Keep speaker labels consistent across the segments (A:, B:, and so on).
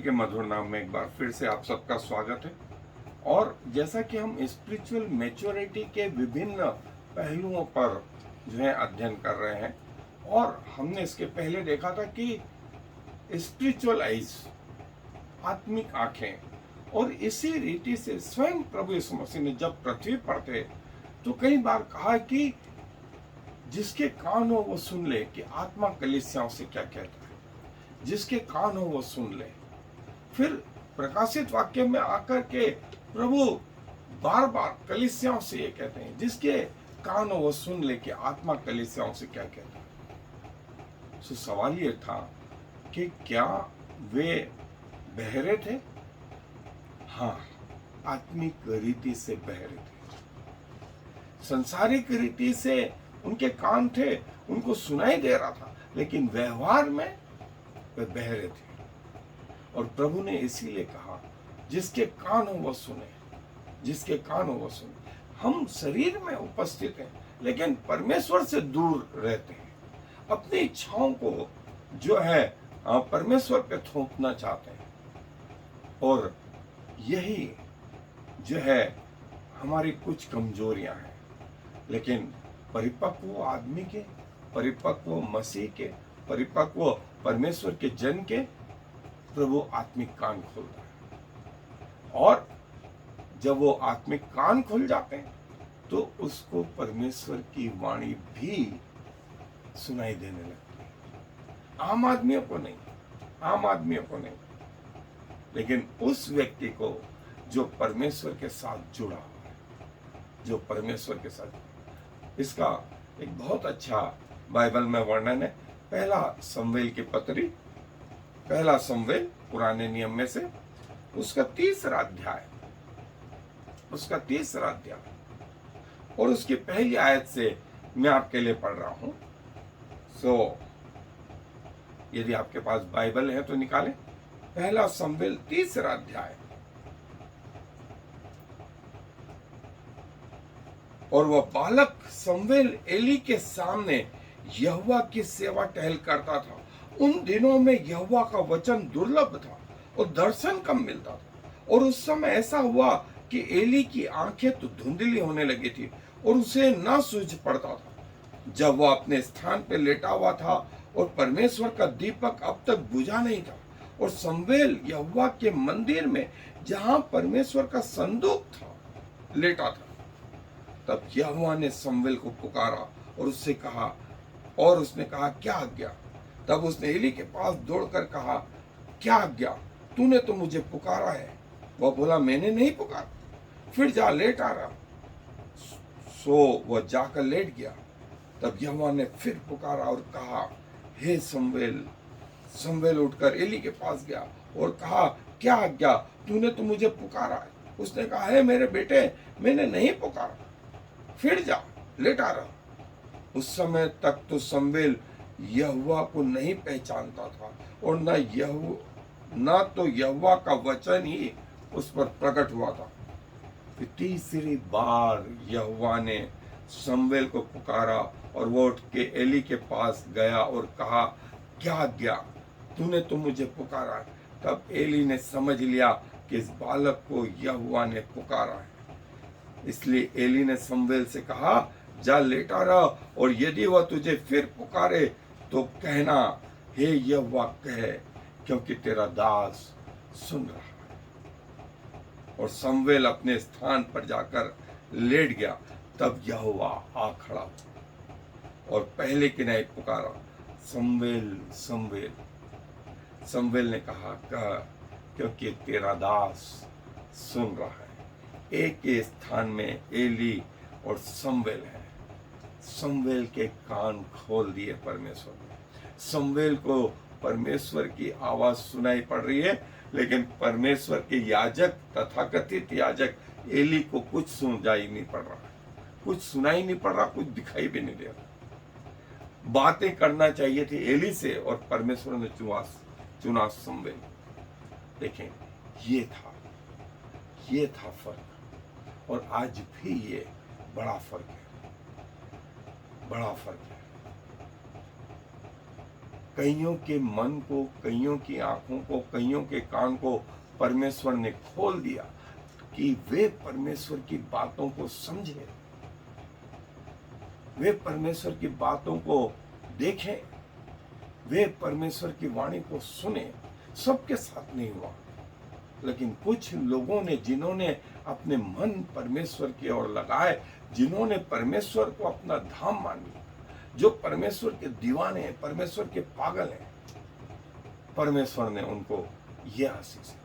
A: के मधुर नाम में एक बार फिर से आप सबका स्वागत है। और जैसा कि हम स्पिरिचुअल मैच्योरिटी के विभिन्न पहलुओं पर जो है अध्ययन कर रहे हैं, और हमने इसके पहले देखा था कि स्पिरिचुअल आइज, आत्मिक आंखें, और इसी रीति से स्वयं प्रभु यीशु मसीह ने जब पृथ्वी पर थे तो कई बार कहा कि जिसके कान हो वो सुन ले कि आत्मा कलीसियाओं से क्या कहता है, जिसके कान हो वो सुन ले। फिर प्रकाशित वाक्य में आकर के प्रभु बार बार कलीसियाओं से ये कहते हैं, जिसके कान हो वो सुन ले कि आत्मा कलीसियाओं से क्या कहता है। तो सवाल ये था कि क्या वे बहरे थे? हाँ, आत्मिक रीति से बहरे थे। संसारिक रीति से उनके कान थे, उनको सुनाई दे रहा था, लेकिन व्यवहार में वे बहरे थे। और प्रभु ने इसीलिए कहा, जिसके कान हो वो सुने, जिसके कान हो वो सुने। हम शरीर में उपस्थित हैं, लेकिन परमेश्वर से दूर रहते हैं। अपनी इच्छाओं को जो है परमेश्वर पे थोपना चाहते हैं, और यही जो है हमारी कुछ कमजोरियां हैं। लेकिन परिपक्व आदमी के, परिपक्व मसीह के, परिपक्व परमेश्वर के जन के प्रभु आत्मिक कान खोल रहा है। और जब वो आत्मिक कान खुल जाते हैं तो उसको परमेश्वर की वाणी भी सुनाई देने लगती है। आम आदमियों को नहीं, आम आदमियों को नहीं, लेकिन उस व्यक्ति को जो परमेश्वर के साथ जुड़ा हुआ है, जो परमेश्वर के साथ। इसका एक बहुत अच्छा बाइबल में वर्णन है। पहला शमूएल की पत्री, पहला शमूएल पुराने नियम में से, उसका तीसरा अध्याय, और उसकी पहली आयत से मैं आपके लिए पढ़ रहा हूं। यदि आपके पास बाइबल है तो निकालें। पहला शमूएल तीसरा अध्याय। और वह बालक शमूएल एली के सामने यहोवा की सेवा टहल करता था। उन दिनों में यहोवा का वचन दुर्लभ था और दर्शन कम मिलता था। और उस समय ऐसा हुआ कि एली की आंखें तो धुंधली होने लगी थी और उसे न सूझ पड़ता था। जब वह अपने स्थान पर लेटा हुआ था और परमेश्वर का दीपक अब तक बुझा नहीं था, और शमूएल यहोवा के मंदिर में जहां परमेश्वर का संदूक था लेटा था, तब यहोवा ने शमूएल को पुकारा और उससे कहा, और उसने कहा, क्या आज्ञा? तब उसने एली के पास दौड़कर कहा, क्या आज्ञा? तूने तो मुझे पुकारा है। वह बोला, मैंने नहीं पुकारा, फिर जा लेट आ रहा। सो वह जाकर लेट गया। तब यहोवा ने फिर पुकारा और कहा, हे शमूएल। शमूएल उठकर एली के पास गया और कहा, क्या आज्ञा? तूने तो मुझे पुकारा है। उसने कहा, हे मेरे बेटे, मैंने नहीं पुकारा, फिर जा लेटा रहा। उस समय तक तो शमूएल यहोवा को नहीं पहचानता था, और न तो यहोवा का वचन ही उस पर प्रकट हुआ था। फिर तीसरी बार यहोवा ने शमूएल को पुकारा, और वो उठ के एली के पास गया और कहा, क्या आज्ञा? तूने तो मुझे पुकारा है। तब एली ने समझ लिया कि इस बालक को यहोवा ने पुकारा है। इसलिए एली ने शमूएल से कहा, जा लेटा रह, और यदि वह तुझे फिर पुकारे तो कहना, हे यहोवा कहे, क्योंकि तेरा दास सुन रहा है। और शमूएल अपने स्थान पर जाकर लेट गया। तब यहोवा आ खड़ा हुआ और पहले की नहीं पुकारा, शमूएल शमूएल। शमूएल ने कहा, कह, क्योंकि तेरा दास सुन रहा है। एक के स्थान में एली और शमूएल है। शमूएल के कान खोल दिए परमेश्वर ने। शमूएल को परमेश्वर की आवाज सुनाई पड़ रही है, लेकिन परमेश्वर के याजक, तथाकथित याजक एली को कुछ सुनाई नहीं पड़ रहा, कुछ सुनाई नहीं पड़ रहा, कुछ दिखाई भी नहीं दे रहा। बातें करना चाहिए थी एली से, और परमेश्वर ने चुना शमूएल। देखें, ये था फर्क। और आज भी ये बड़ा फर्क है, बड़ा फर्क है। कईयों के मन को, कईयों की आंखों को, कईयों के कान को परमेश्वर ने खोल दिया कि वे परमेश्वर की बातों को समझे, वे परमेश्वर की बातों को देखें, वे परमेश्वर की वाणी को सुने। सबके साथ नहीं हुआ, लेकिन कुछ लोगों ने, जिन्होंने अपने मन परमेश्वर की ओर लगाए, जिन्होंने परमेश्वर को अपना धाम मान लिया, जो परमेश्वर के दीवाने हैं, परमेश्वर के पागल हैं, परमेश्वर ने उनको यह आशीष दी।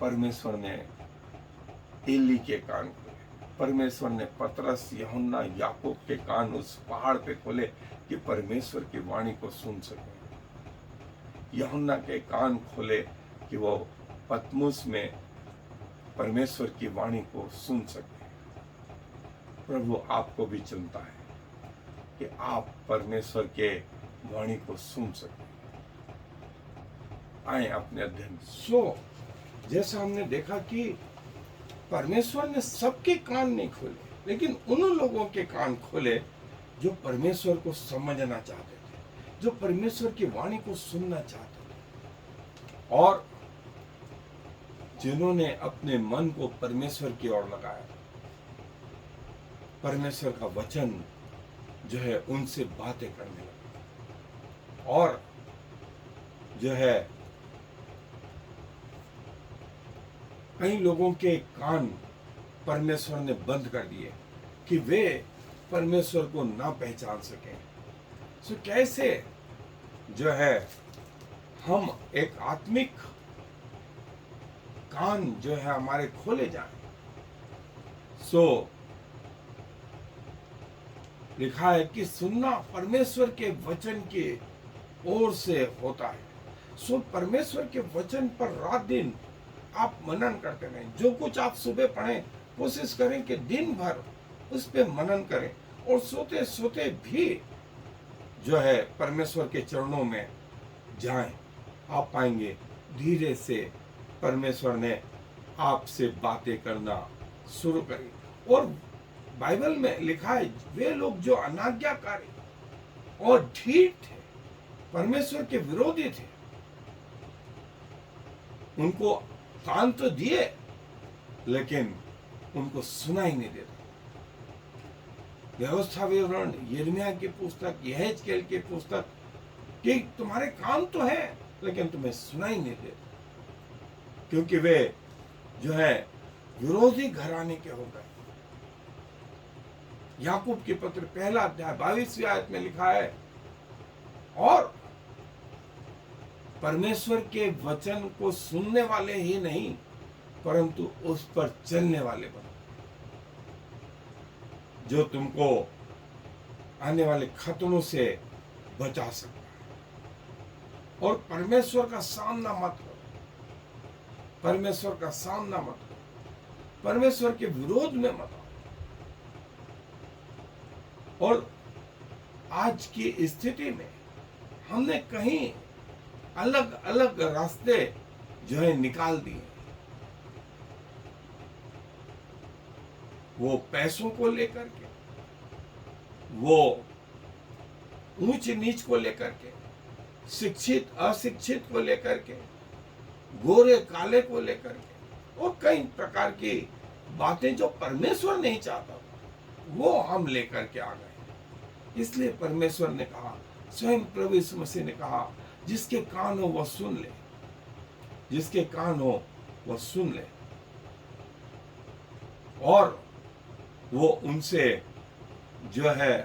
A: परमेश्वर ने एली के कान खोले, परमेश्वर ने पतरस, यूहन्ना, याकूब के कान उस पहाड़ पे खोले कि परमेश्वर की वाणी को सुन सके। यूहन्ना के कान खोले कि वो पतमुस में परमेश्वर की वाणी को सुन सके। प्रभु आपको भी चुनता है कि आप परमेश्वर के वाणी को सुन सके। आए अपने अध्ययन। जैसा हमने देखा कि परमेश्वर ने सबके कान नहीं खोले, लेकिन उन लोगों के कान खोले जो परमेश्वर को समझना चाहते थे, जो परमेश्वर की वाणी को सुनना चाहते थे, और जिन्होंने अपने मन को परमेश्वर की ओर लगाया। परमेश्वर का वचन जो है उनसे बातें करने लगा, और जो है कई लोगों के कान परमेश्वर ने बंद कर दिए कि वे परमेश्वर को ना पहचान सकें। सो कैसे जो है हम एक आत्मिक कान जो है हमारे खोले जाएं। लिखा है कि सुनना परमेश्वर के वचन के ओर से होता है। परमेश्वर के वचन पर रात दिन आप मनन करते रहें। जो कुछ आप सुबह पढ़ें, कोशिश करें कि दिन भर उस पे मनन करें, और सोते सोते भी जो है परमेश्वर के चरणों में जाएं। आप पाएंगे धीरे से परमेश्वर ने आपसे बातें करना शुरू करी। और बाइबल में लिखा है, वे लोग जो अनाज्ञाकारी और ढीठ थे, परमेश्वर के विरोधी थे, उनको कान तो दिए लेकिन उनको सुनाई नहीं देता। व्यवस्था विवरण, यिर्मयाह की पुस्तक, यहेजकेल की पुस्तक, कि तुम्हारे कान तो है लेकिन तुम्हें सुनाई नहीं देता, क्योंकि वे जो है विरोधी घराने के हो गए। याकूब की पत्र पहला अध्याय 22वीं आयत में लिखा है, और परमेश्वर के वचन को सुनने वाले ही नहीं परंतु उस पर चलने वाले बनो, जो तुमको आने वाले खतरों से बचा सकता है। और परमेश्वर का सामना मत करो, परमेश्वर का सामना मत करो, परमेश्वर के विरोध में मत आओ। और आज की स्थिति में हमने कहीं अलग अलग रास्ते जो है निकाल दिए। वो पैसों को लेकर के, वो ऊंच नीच को लेकर के, शिक्षित अशिक्षित को लेकर के, गोरे काले को लेकर के, और कई प्रकार की बातें जो परमेश्वर नहीं चाहता वो हम लेकर के आ गए। इसलिए परमेश्वर ने कहा, स्वयं प्रभु यीशु मसीह ने कहा, जिसके कान हो वह सुन ले, जिसके कान हो वह सुन ले। और वो उनसे जो है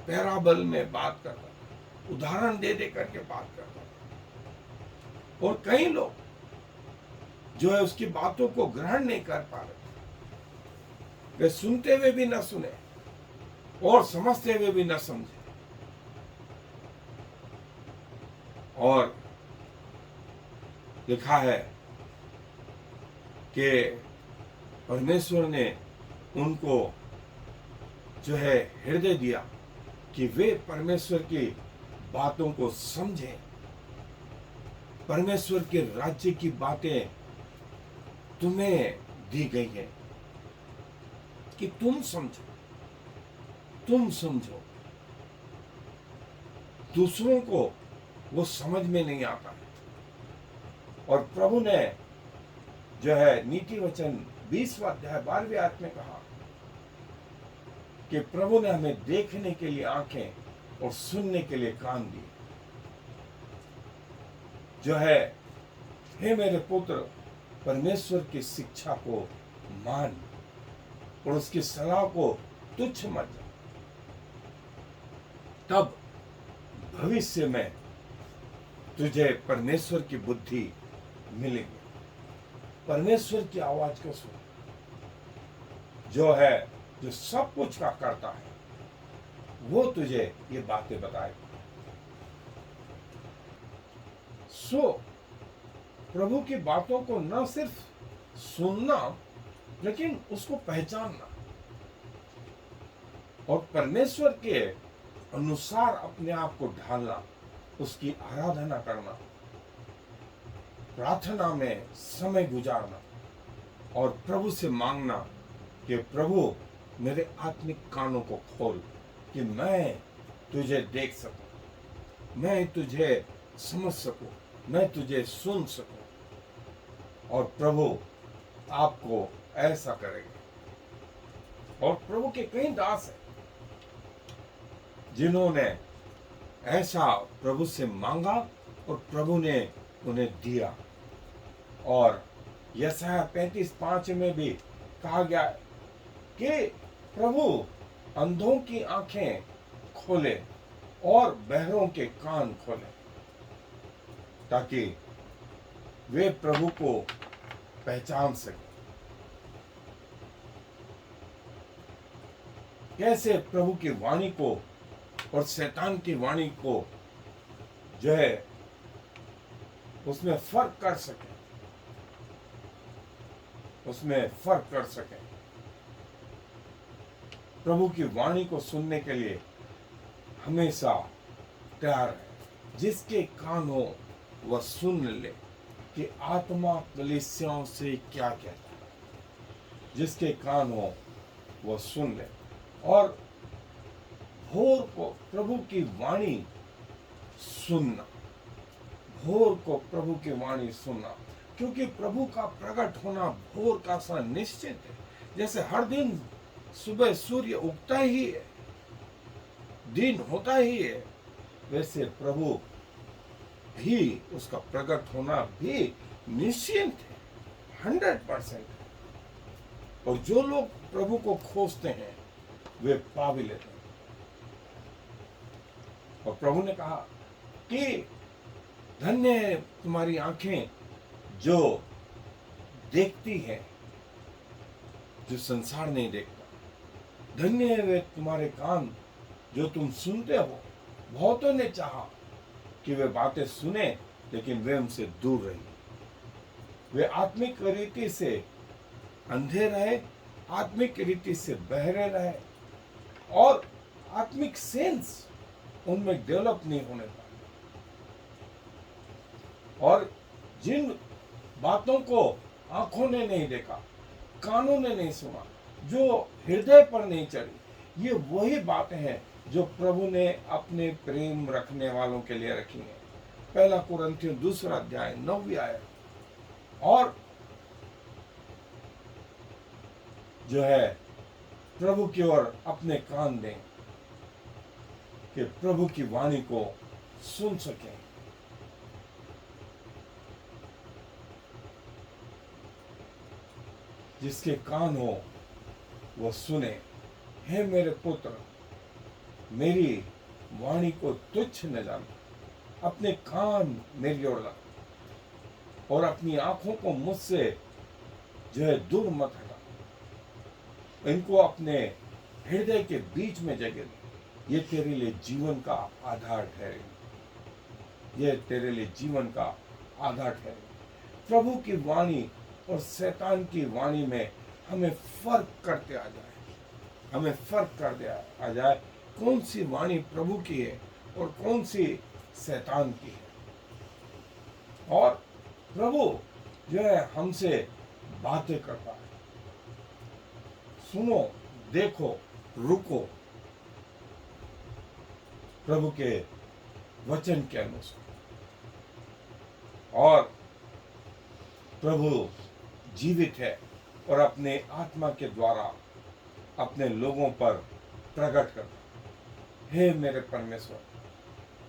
A: पैराबल में बात करता था, उदाहरण दे दे करके बात करता था। और कई लोग जो है उसकी बातों को ग्रहण नहीं कर पा रहे, वे सुनते हुए भी न सुने और समझते हुए भी न समझे। और लिखा है कि परमेश्वर ने उनको जो है हृदय दिया कि वे परमेश्वर की बातों को समझें। परमेश्वर के राज्य की बातें तुम्हें दी गई है कि तुम समझो, तुम समझो। दूसरों को वो समझ में नहीं आता है। और प्रभु ने जो है नीति वचन 20वां अध्याय 12वें आयत में कहा कि प्रभु ने हमें देखने के लिए आंखें और सुनने के लिए कान दिए। जो है, हे मेरे पुत्र, परमेश्वर की शिक्षा को मान और उसकी सलाह को तुच्छ मत जान, तब भविष्य में तुझे परमेश्वर की बुद्धि मिलेगी। परमेश्वर की आवाज को सुन, जो है, जो सब कुछ का करता है, वो तुझे ये बातें बताएगा। प्रभु की बातों को न सिर्फ सुनना, लेकिन उसको पहचानना और परमेश्वर के अनुसार अपने आप को ढालना, उसकी आराधना करना, प्रार्थना में समय गुजारना और प्रभु से मांगना कि प्रभु मेरे आत्मिक कानों को खोल कि मैं तुझे देख सकूं, मैं तुझे समझ सकूं, मैं तुझे सुन सकूं। और प्रभु आपको ऐसा करेगा। और प्रभु के कई दास हैं जिन्होंने ऐसा प्रभु से मांगा और प्रभु ने उन्हें दिया। और यशायाह 35:5 में भी कहा गया कि प्रभु अंधों की आंखें खोले और बहरों के कान खोले, ताकि वे प्रभु को पहचान सके। कैसे प्रभु की वाणी को और शैतान की वाणी को जो है उसमें फर्क कर सके, उसमें फर्क कर सके। प्रभु की वाणी को सुनने के लिए हमेशा तैयार है। जिसके कान हो वह सुन ले कि आत्मा कलीसियाओं से क्या कहता है। जिसके कान हो वह सुन ले। और भोर को प्रभु की वाणी सुनना, भोर को प्रभु की वाणी सुनना, क्योंकि प्रभु का प्रकट होना भोर का सा निश्चित है। जैसे हर दिन सुबह सूर्य उगता ही है, दिन होता ही है, वैसे प्रभु भी, उसका प्रकट होना भी निश्चित है, 100%। और जो लोग प्रभु को खोजते हैं वे पा भी लेते हैं। और प्रभु ने कहा कि धन्य है तुम्हारी आंखें जो देखती है, जो संसार नहीं देखता। धन्य है वे तुम्हारे कान जो तुम सुनते हो। बहुतों ने चाहा कि वे बातें सुने, लेकिन वे उनसे दूर रही। वे आत्मिक रीति से अंधे रहे, आत्मिक रीति से बहरे रहे और आत्मिक सेंस उनमें डेवलप नहीं होने पाए। और जिन बातों को आंखों ने नहीं देखा, कानों ने नहीं सुना, जो हृदय पर नहीं चढ़ी, ये वही बातें हैं जो प्रभु ने अपने प्रेम रखने वालों के लिए रखी हैं। 1 कुरिन्थियों 2 अध्याय 9वीं आयत। और जो है प्रभु की ओर अपने कान दें कि प्रभु की वाणी को सुन सकें। जिसके कान हो वो सुने। हे मेरे पुत्र, मेरी वाणी को तुच्छ न जान, अपने कान मेरी ओर ला और अपनी आंखों को मुझसे जो है दूर मत हटा। इनको अपने हृदय के बीच में जगह दे। ये तेरे लिए जीवन का आधार ठहरे। ये तेरे लिए जीवन का आधार ठहरे। प्रभु की वाणी और शैतान की वाणी में हमें फर्क करते आ जाए, हमें फर्क कर दे आ जाए कौन सी वाणी प्रभु की है और कौन सी शैतान की है। और प्रभु जो है हमसे बातें करता है। सुनो, देखो, रुको। प्रभु के वचन के अनुसार। और प्रभु जीवित है और अपने आत्मा के द्वारा अपने लोगों पर प्रकट करता। हे मेरे परमेश्वर,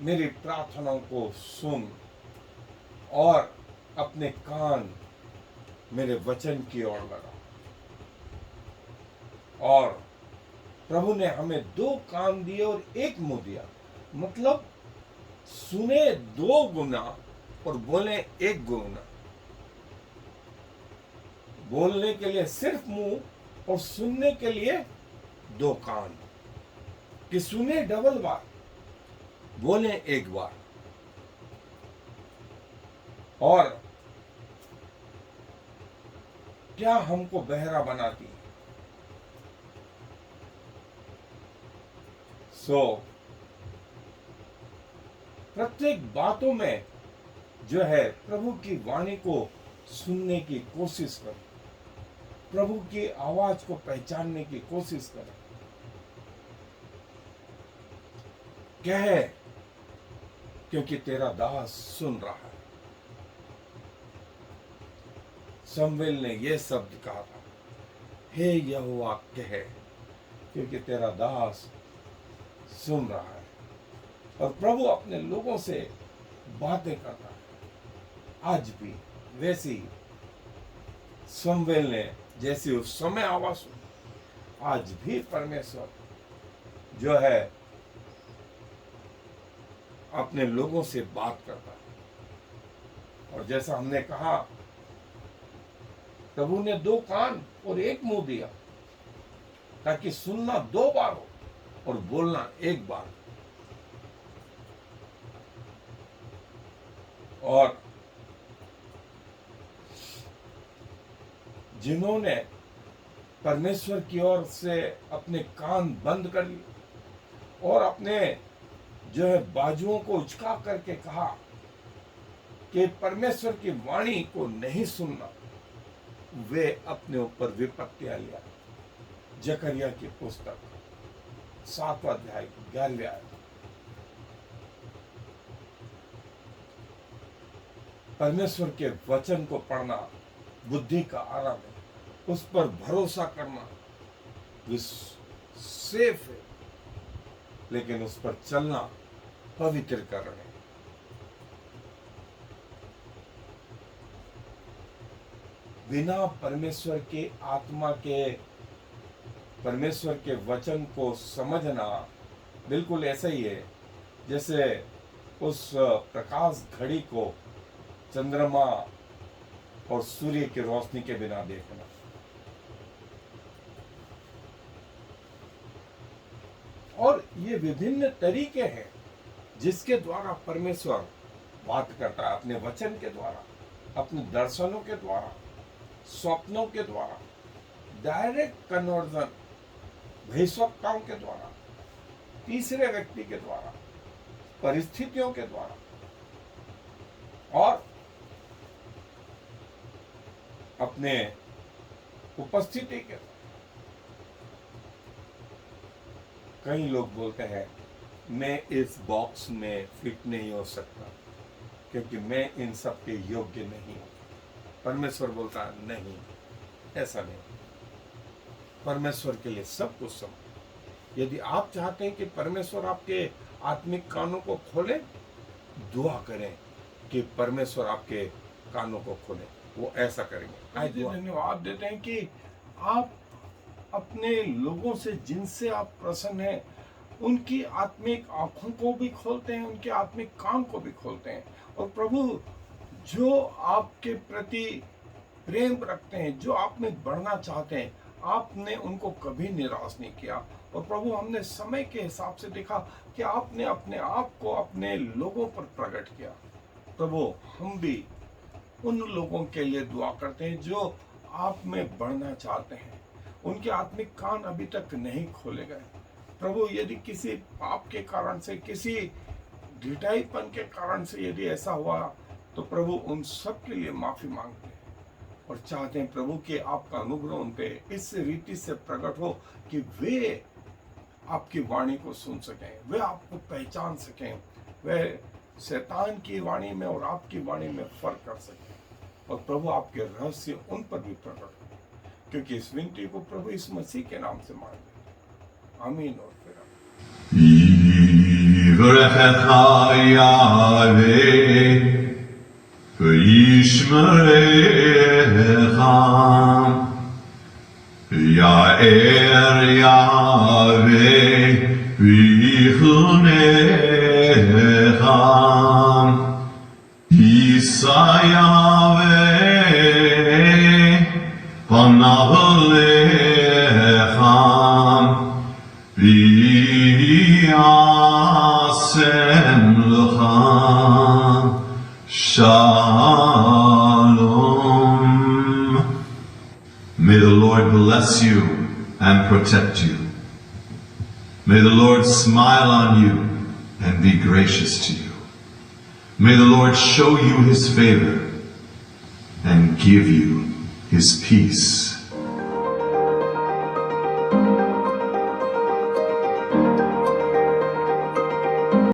A: मेरी प्रार्थनाओं को सुन और अपने कान मेरे वचन की ओर लगा। और प्रभु ने हमें 2 कान दिए और 1 मुंह दिया, मतलब सुने 2 गुना और बोले 1 गुना। बोलने के लिए सिर्फ मुंह और सुनने के लिए 2 कान, कि सुने डबल बार, बोले 1 बार। और क्या हमको बहरा बनाती है? प्रत्येक बातों में जो है प्रभु की वाणी को सुनने की कोशिश करें, प्रभु की आवाज को पहचानने की कोशिश करें। कहे, क्योंकि तेरा दास सुन रहा है। शमूएल ने यह शब्द कहा था, हे यहोवा कहे, क्योंकि तेरा दास सुन रहा है। और प्रभु अपने लोगों से बातें करता है आज भी। वैसे ही शमूएल ने जैसे उस समय आवाज सुनी, आज भी परमेश्वर जो है अपने लोगों से बात करता है। और जैसा हमने कहा, प्रभु ने 2 कान और 1 मुंह दिया, ताकि सुनना 2 बार हो और बोलना 1 बार। और जिन्होंने परमेश्वर की ओर से अपने कान बंद कर लिए और अपने जो है बाजुओं को उचका करके कहा कि परमेश्वर की वाणी को नहीं सुनना, वे अपने ऊपर विपत्तियां लिया। जकरिया की पुस्तक 7वां अध्याय 11वें आयत। परमेश्वर के वचन को पढ़ना बुद्धि का आराम है, उस पर भरोसा करना सेफ है, लेकिन उस पर चलना पवित्रीकरण है। बिना परमेश्वर के आत्मा के परमेश्वर के वचन को समझना बिल्कुल ऐसा ही है जैसे उस प्रकाश घड़ी को चंद्रमा और सूर्य की रोशनी के बिना देखना। और ये विभिन्न तरीके हैं जिसके द्वारा परमेश्वर बात करता है, अपने वचन के द्वारा, अपने दर्शनों के द्वारा, स्वप्नों के द्वारा, डायरेक्ट कन्वर्जन, भविष्यवक्ताओं के द्वारा, तीसरे व्यक्ति के द्वारा, परिस्थितियों के द्वारा, और अपने उपस्थिति के द्वारा। कई लोग बोलते हैं मैं इस बॉक्स में फिट नहीं हो सकता क्योंकि मैं इन सब के योग्य नहीं हूं। परमेश्वर बोलता है नहीं, ऐसा नहीं। परमेश्वर के लिए सब कुछ संभव। यदि आप चाहते हैं कि परमेश्वर आपके आत्मिक कानों को खोले, दुआ करें कि परमेश्वर आपके कानों को खोले, वो ऐसा करेंगे। आज धन्यवाद देते हैं कि आप अपने लोगों से जिनसे आप प्रसन्न हैं उनकी आत्मिक आंखों को भी खोलते हैं, उनके आत्मिक कान को भी खोलते हैं। और प्रभु जो आपके प्रति प्रेम रखते हैं, जो आप में बढ़ना चाहते हैं, आपने उनको कभी निराश नहीं किया। और प्रभु हमने समय के हिसाब से देखा कि आपने अपने आप को अपने लोगों पर प्रकट किया। प्रभु हम भी उन लोगों के लिए दुआ करते हैं जो आप में बढ़ना चाहते हैं, उनके आत्मिक कान अभी तक नहीं खोले गए। प्रभु यदि किसी पाप के कारण से, किसी ढिठाईपन के कारण से यदि ऐसा हुआ तो प्रभु उन सब के लिए माफी मांगते हैं और चाहते हैं प्रभु कि आपका अनुग्रह उन पे इस रीति से प्रकट हो कि वे आपकी वाणी को सुन सकें, वे आपको पहचान सकें, वे शैतान की वाणी में और आपकी वाणी में फर्क कर सके, और प्रभु आपके रहस्य उन पर भी प्रकट हो, क्योंकि इस विनती को प्रभु इस मसीह के नाम से मांग लेते। आमीन और फिर
B: יברכך יהוה וישמרך, יאר יהוה ויחונך, יישא יהוה פניו אליך ויעשם לך shalom. May the Lord bless you and protect you. May the Lord smile on you and be gracious to you. May the Lord show you his favor and give you his peace.